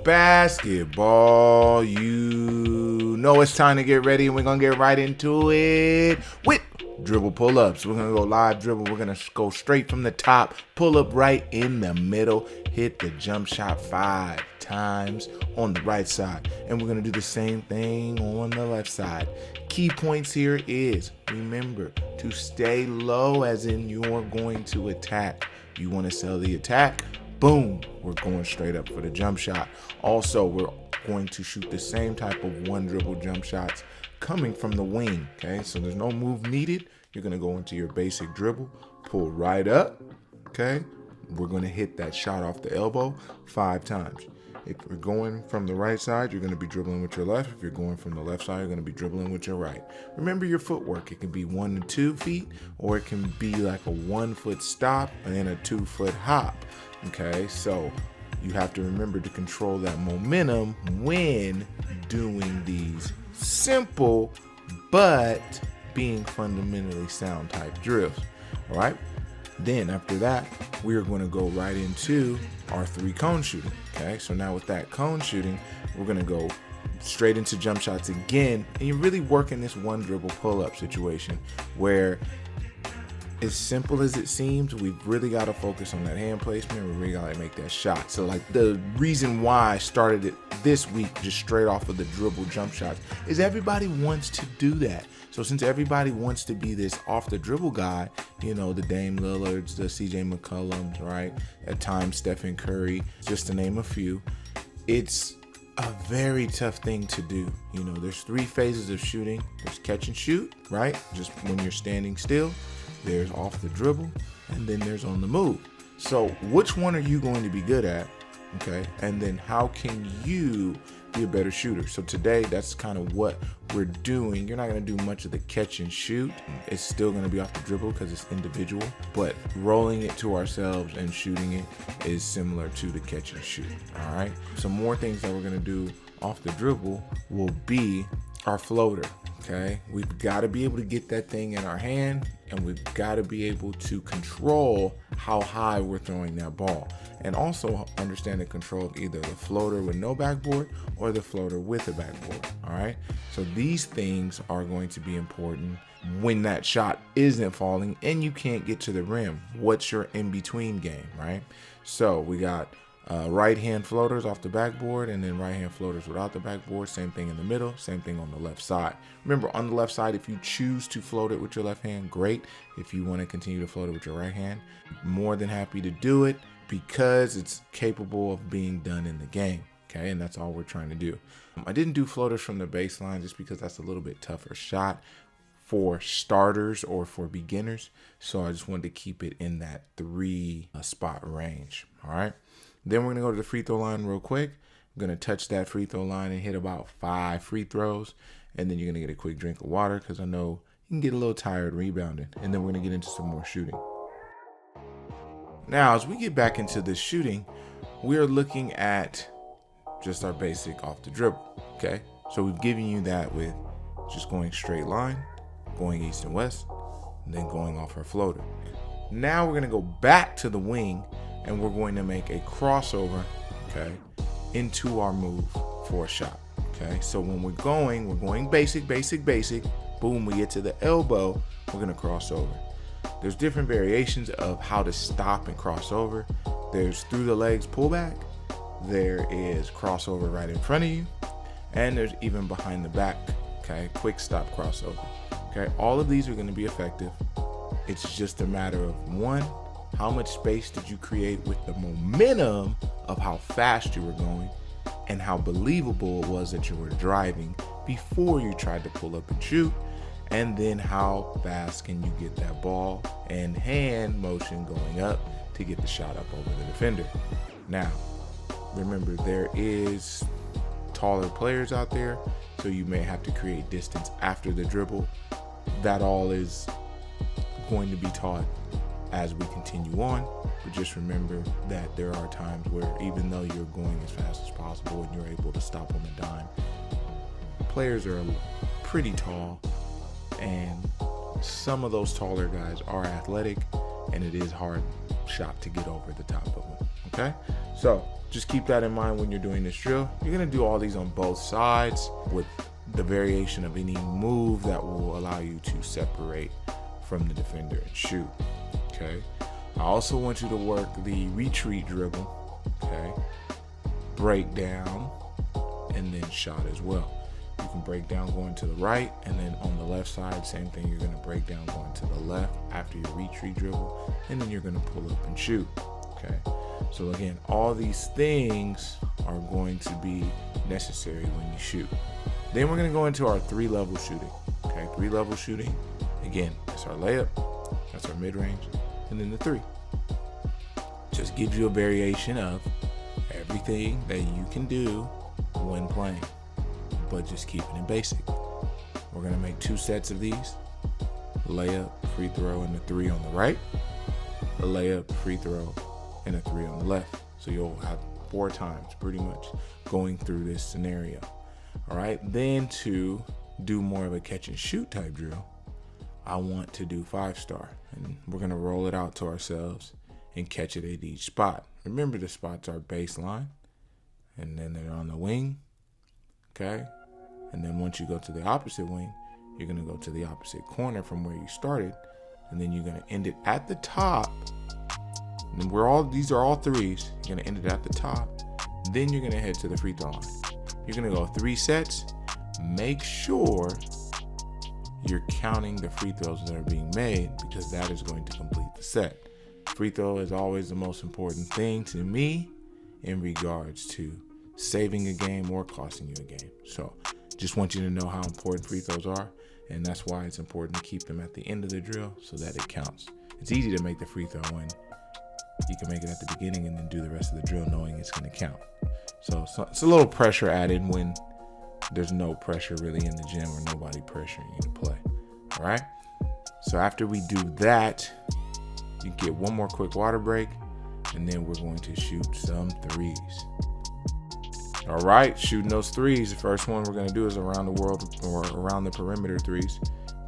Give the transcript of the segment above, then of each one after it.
basketball. You know it's time to get ready, and we're going to get right into it with dribble pull-ups. We're going to go live dribble. We're going to go straight from the top, pull up right in the middle, hit the jump shot 5 times on the right side. And we're going to do the same thing on the left side. Key points here is, remember to stay low, as in you're going to attack. You want to sell the attack. Boom, we're going straight up for the jump shot. Also, we're going to shoot the same type of one dribble jump shots coming from the wing, okay? So there's no move needed. You're going to go into your basic dribble, pull right up, okay? We're going to hit that shot off the elbow 5 times. If you're going from the right side, you're going to be dribbling with your left. If you're going from the left side, you're going to be dribbling with your right. Remember your footwork. It can be 1 to 2 feet, or it can be like a 1-foot stop and then a 2-foot hop. Okay, so you have to remember to control that momentum when doing these simple but being fundamentally sound type drills. All right. Then after that, we are going to go right into our 3 cone shooting. Okay, so now with that cone shooting, we're going to go straight into jump shots again. And you're really working this one dribble pull-up situation where, as simple as it seems, we've really got to focus on that hand placement. We really got to make that shot. So like the reason why I started it this week just straight off of the dribble jump shots is everybody wants to do that. So since everybody wants to be this off the dribble guy, you know, the Dame Lillards, the CJ McCollums, right? At times Stephen Curry, just to name a few, it's a very tough thing to do. You know, there's 3 phases of shooting. There's catch and shoot, right? Just when you're standing still. There's off the dribble, and then there's on the move. So which one are you going to be good at? Okay, and then how can you be a better shooter? So today, that's kind of what we're doing. You're not going to do much of the catch and shoot. It's still going to be off the dribble because it's individual, but rolling it to ourselves and shooting it is similar to the catch and shoot. All right, some more things that we're going to do off the dribble will be our floater. Okay, we've got to be able to get that thing in our hand, and we've got to be able to control how high we're throwing that ball, and also understand the control of either the floater with no backboard or the floater with a backboard. All right, so these things are going to be important when that shot isn't falling and you can't get to the rim. What's your in-between game, right? So we got right hand floaters off the backboard, and then right hand floaters without the backboard. Same thing in the middle, same thing on the left side. Remember, on the left side, if you choose to float it with your left hand, great. If you want to continue to float it with your right hand, more than happy to do it, because it's capable of being done in the game. Okay, and that's all we're trying to do. I didn't do floaters from the baseline just because that's a little bit tougher shot for starters or for beginners. So I just wanted to keep it in that 3 spot range. All right. Then we're going to go to the free throw line real quick. I'm going to touch that free throw line and hit about 5 free throws. And then you're going to get a quick drink of water, because I know you can get a little tired rebounding. And then we're going to get into some more shooting. Now, as we get back into this shooting, we're looking at just our basic off the dribble. Okay, so we've given you that with just going straight line, going east and west, and then going off our floater. Now we're going to go back to the wing, and we're going to make a crossover, okay, into our move for a shot. Okay, so when we're going basic. Boom, we get to the elbow, we're going to cross over. There's different variations of how to stop and cross over. There's through the legs pullback. There is crossover right in front of you. And there's even behind the back, okay, quick stop crossover. Okay, all of these are going to be effective. It's just a matter of, one, how much space did you create with the momentum of how fast you were going, and how believable it was that you were driving before you tried to pull up and shoot, and then how fast can you get that ball and hand motion going up to get the shot up over the defender. Now, remember, there is taller players out there, so you may have to create distance after the dribble. That all is going to be taught as we continue on, but just remember that there are times where, even though you're going as fast as possible and you're able to stop on the dime, players are pretty tall, and some of those taller guys are athletic, and it is hard shot to get over the top of them. Okay, So just keep that in mind when you're doing this drill. You're gonna do all these on both sides with the variation of any move that will allow you to separate from the defender and shoot. Okay. I also want you to work the retreat dribble. Okay. Break down and then shot as well. You can break down going to the right, and then on the left side, same thing. You're gonna break down going to the left after your retreat dribble, and then you're gonna pull up and shoot. Okay. So again, all these things are going to be necessary when you shoot. Then we're gonna go into our 3-level shooting. Okay, 3-level shooting. Again, that's our layup, that's our mid-range, and then the 3. Just gives you a variation of everything that you can do when playing, but just keeping it basic. We're gonna make 2 sets of these: layup, free throw, and the 3 on the right, a layup, free throw, and a 3 on the left. So you'll have 4 times pretty much going through this scenario. All right, then to do more of a catch and shoot type drill, I want to do 5-star, and we're gonna roll it out to ourselves and catch it at each spot. Remember, the spots are baseline, and then they're on the wing. Okay, and then once you go to the opposite wing, you're gonna go to the opposite corner from where you started, and then you're gonna end it at the top. And these are all 3s. You're gonna end it at the top. Then you're gonna head to the free throw line. You're gonna go 3 sets. Make sure you're counting the free throws that are being made, because that is going to complete the set. Free throw is always the most important thing to me in regards to saving a game or costing you a game. So just want you to know how important free throws are, and that's why it's important to keep them at the end of the drill so that it counts. It's easy to make the free throw when you can make it at the beginning and then do the rest of the drill knowing it's going to count. So it's a little pressure added when there's no pressure really in the gym or nobody pressuring you to play. All right. So after we do that, you get one more quick water break, and then we're going to shoot some 3s. All right, shooting those 3s. The first one we're going to do is around the world or around the perimeter 3s.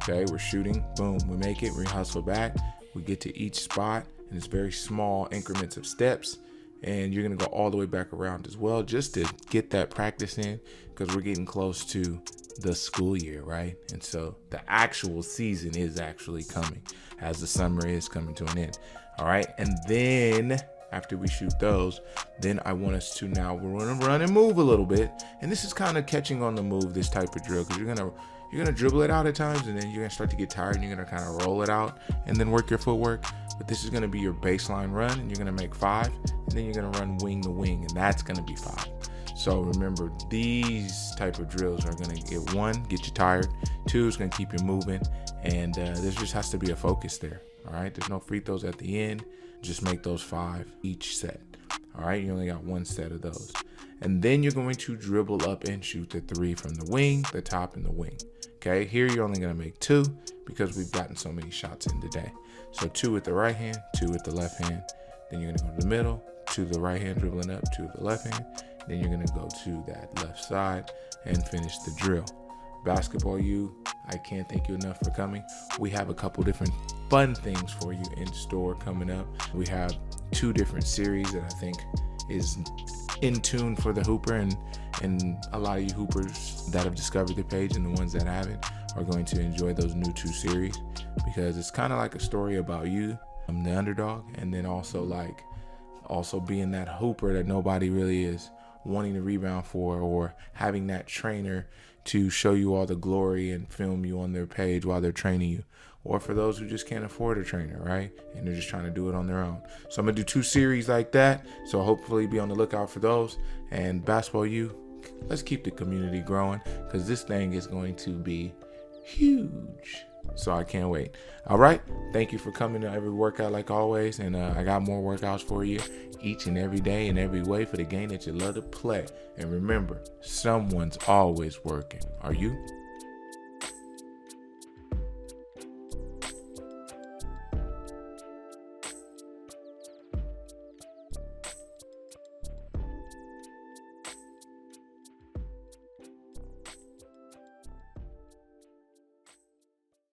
Okay, we're shooting. Boom, we make it. We hustle back. We get to each spot, and it's very small increments of steps. And you're going to go all the way back around as well, just to get that practice in, because we're getting close to the school year, right? And so the actual season is actually coming as the summer is coming to an end. All right. And then after we shoot those, then I want us to now, we're going to run and move a little bit. And this is kind of catching on the move, this type of drill, because you're going to dribble it out at times, and then you're going to start to get tired, and you're going to kind of roll it out and then work your footwork. But this is going to be your baseline run, and you're going to make 5, and then you're going to run wing to wing, and that's going to be 5. So remember, these type of drills are going to get 1, get you tired. 2 is going to keep you moving, and there just has to be a focus there. All right, there's no free throws at the end. Just make those 5 each set. All right, you only got 1 set of those. And then you're going to dribble up and shoot the 3 from the wing, the top, and the wing. Okay, here you're only going to make 2 because we've gotten so many shots in today. So 2 with the right hand, 2 with the left hand. Then you're going to go to the middle, 2 to the right hand, dribbling up, 2 to the left hand. Then you're going to go to that left side and finish the drill. Basketball U, I can't thank you enough for coming. We have a couple different fun things for you in store coming up. We have 2 different series that I think is in tune for the hooper, and a lot of you hoopers that have discovered the page and the ones that haven't are going to enjoy those new 2 series, because it's kind of like a story about you, the underdog, and then also being that hooper that nobody really is wanting to rebound for, or having that trainer to show you all the glory and film you on their page while they're training you, or for those who just can't afford a trainer, right? And they're just trying to do it on their own. So I'm gonna do 2 series like that. So hopefully be on the lookout for those. And Basketball U, let's keep the community growing, because this thing is going to be huge. So I can't wait. All right. Thank you for coming to every workout like always. And I got more workouts for you each and every day in every way for the game that you love to play. And remember, someone's always working. Are you?